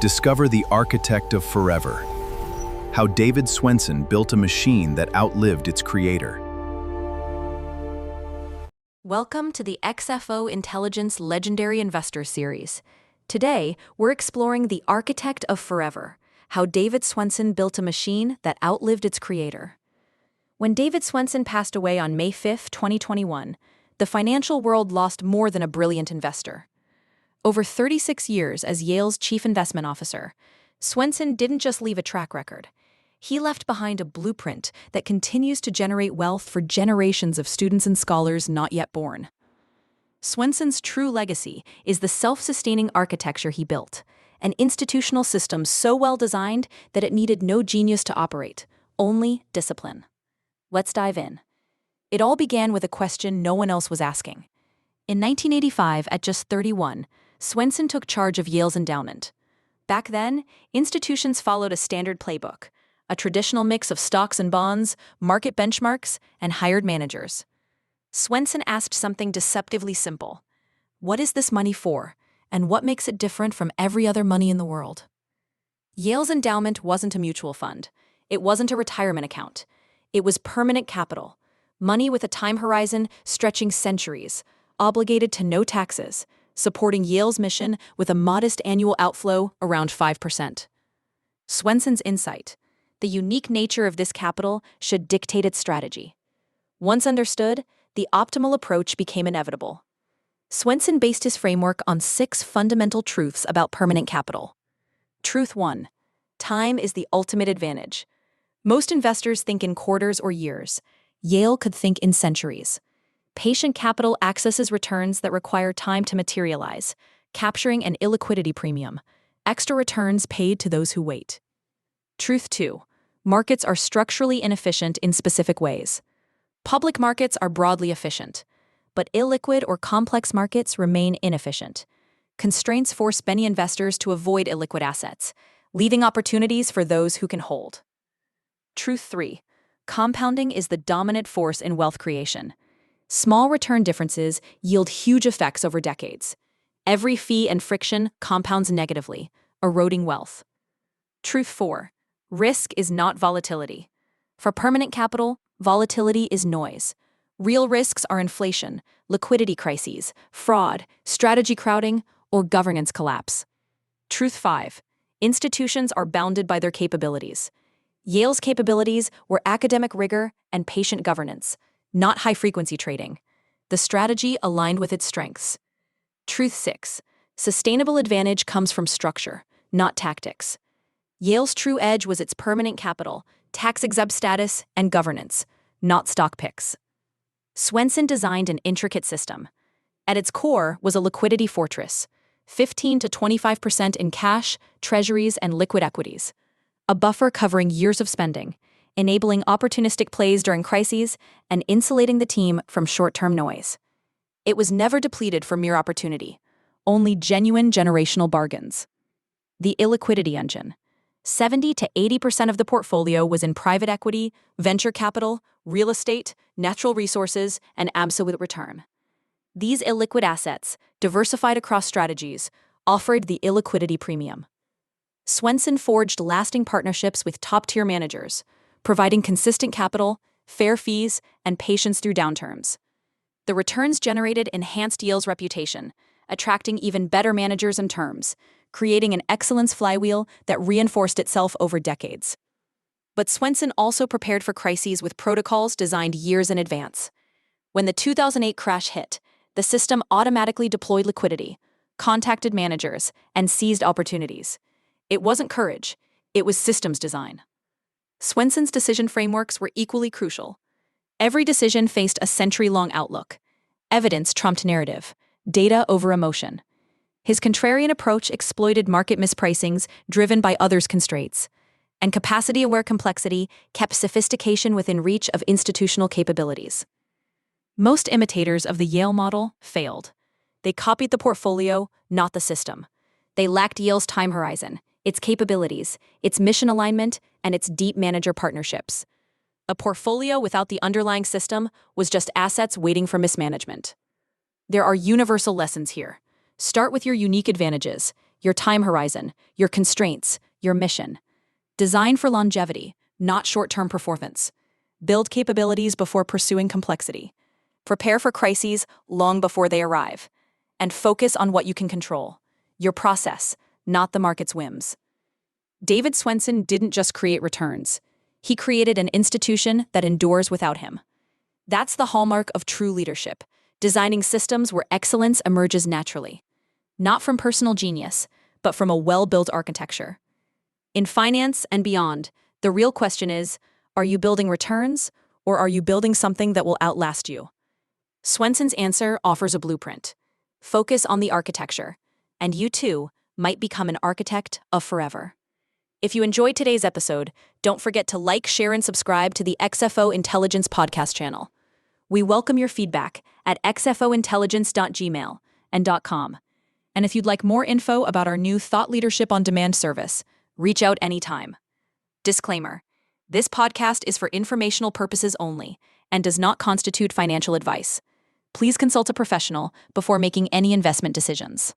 Discover the architect of forever. How David Swensen built a machine that outlived its creator. Welcome to the XFO Intelligence Legendary Investor Series. Today, we're exploring the architect of forever, how David Swensen built a machine that outlived its creator. When David Swensen passed away on May 5, 2021, the financial world lost more than a brilliant investor. Over 36 years as Yale's chief investment officer, Swensen didn't just leave a track record. He left behind a blueprint that continues to generate wealth for generations of students and scholars not yet born. Swensen's true legacy is the self-sustaining architecture he built, an institutional system so well designed that it needed no genius to operate, only discipline. Let's dive in. It all began with a question no one else was asking. In 1985, at just 31, Swensen took charge of Yale's Endowment. Back then, institutions followed a standard playbook, a traditional mix of stocks and bonds, market benchmarks, and hired managers. Swensen asked something deceptively simple. What is this money for, and what makes it different from every other money in the world? Yale's endowment wasn't a mutual fund. It wasn't a retirement account. It was permanent capital, money with a time horizon stretching centuries, obligated to no taxes, supporting Yale's mission with a modest annual outflow around 5%. Swensen's insight: the unique nature of this capital should dictate its strategy. Once understood, the optimal approach became inevitable. Swensen based his framework on 6 fundamental truths about permanent capital. Truth 1: time is the ultimate advantage. Most investors think in quarters or years. Yale could think in centuries. Patient capital accesses returns that require time to materialize, capturing an illiquidity premium, extra returns paid to those who wait. Truth 2: markets are structurally inefficient in specific ways. Public markets are broadly efficient, but illiquid or complex markets remain inefficient. Constraints force many investors to avoid illiquid assets, leaving opportunities for those who can hold. Truth 3: compounding is the dominant force in wealth creation. Small return differences yield huge effects over decades. Every fee and friction compounds negatively, eroding wealth. Truth 4: risk is not volatility. For permanent capital, volatility is noise. Real risks are inflation, liquidity crises, fraud, strategy crowding, or governance collapse. Truth 5: institutions are bounded by their capabilities. Yale's capabilities were academic rigor and patient governance, not high-frequency trading. The strategy aligned with its strengths. Truth 6: sustainable advantage comes from structure, not tactics. Yale's true edge was its permanent capital, tax-exempt status, and governance, not stock picks. Swensen designed an intricate system. At its core was a liquidity fortress, 15 to 25% in cash, treasuries, and liquid equities. A buffer covering years of spending, enabling opportunistic plays during crises and insulating the team from short-term noise. It was never depleted for mere opportunity, only genuine generational bargains. The illiquidity engine: 70 to 80% of the portfolio was in private equity, venture capital, real estate, natural resources, and absolute return. These illiquid assets, diversified across strategies, offered the illiquidity premium. Swensen forged lasting partnerships with top-tier managers, providing consistent capital, fair fees, and patience through downturns. The returns generated enhanced Yale's reputation, attracting even better managers and terms, creating an excellence flywheel that reinforced itself over decades. But Swensen also prepared for crises with protocols designed years in advance. When the 2008 crash hit, the system automatically deployed liquidity, contacted managers, and seized opportunities. It wasn't courage, it was systems design. Swensen's decision frameworks were equally crucial. Every decision faced a century-long outlook. Evidence trumped narrative, data over emotion. His contrarian approach exploited market mispricings driven by others' constraints, and capacity-aware complexity kept sophistication within reach of institutional capabilities. Most imitators of the Yale model failed. They copied the portfolio, not the system. They lacked Yale's time horizon, its capabilities, its mission alignment, and its deep manager partnerships. A portfolio without the underlying system was just assets waiting for mismanagement. There are universal lessons here. Start with your unique advantages. your time horizon, your constraints, your mission. Design for longevity, not short-term performance. Build capabilities before pursuing complexity. Prepare for crises long before they arrive. And focus on what you can control, your process, not the market's whims. David Swensen didn't just create returns. He created an institution that endures without him. That's the hallmark of true leadership, designing systems where excellence emerges naturally. Not from personal genius, but from a well-built architecture. In finance and beyond, the real question is, are you building returns, or are you building something that will outlast you? Swensen's answer offers a blueprint. Focus on the architecture, and you too might become an architect of forever. If you enjoyed today's episode, don't forget to like, share, and subscribe to the XFO Intelligence podcast channel. We welcome your feedback at xfointelligence.gmail.com. And if you'd like more info about our new Thought Leadership on Demand service, reach out anytime. Disclaimer: this podcast is for informational purposes only and does not constitute financial advice. Please consult a professional before making any investment decisions.